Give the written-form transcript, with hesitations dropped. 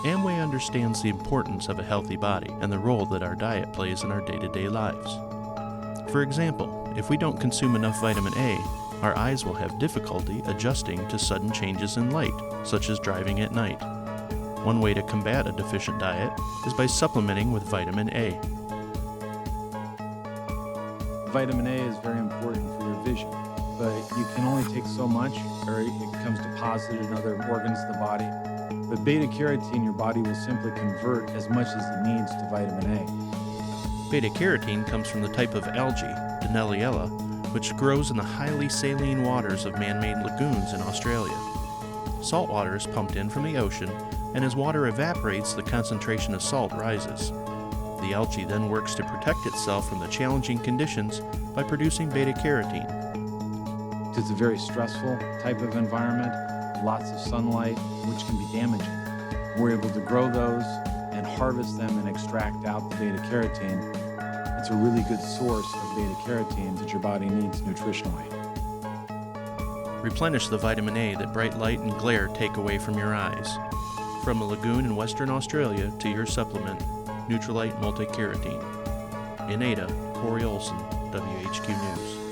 Amway understands the importance of a healthy body and the role that our diet plays in our day-to-day lives. For example, if we don't consume enough vitamin A, our eyes will have difficulty adjusting to sudden changes in light, such as driving at night. One way to combat a deficient diet is by supplementing with vitamin A. Vitamin A is very important for your vision, but you can only take so much or it becomes deposited in other organs of the body. But beta-carotene, your body will simply convert as much as it needs to vitamin A. Beta-carotene comes from the type of algae, Dinelliella, which grows in the highly saline waters of man-made lagoons in Australia. Salt water is pumped in from the ocean, and as water evaporates, the concentration of salt rises. The algae then works to protect itself from the challenging conditions by producing beta-carotene. It's a very stressful type of environment, lots of sunlight, which can be damaging. We're able to grow those and harvest them and extract out the beta-carotene. It's a really good source of beta-carotene that your body needs nutritionally. Replenish the vitamin A that bright light and glare take away from your eyes. From a lagoon in Western Australia to your supplement, Nutrilite Multi-Carotene. In Ada, Corey Olson, WHQ News.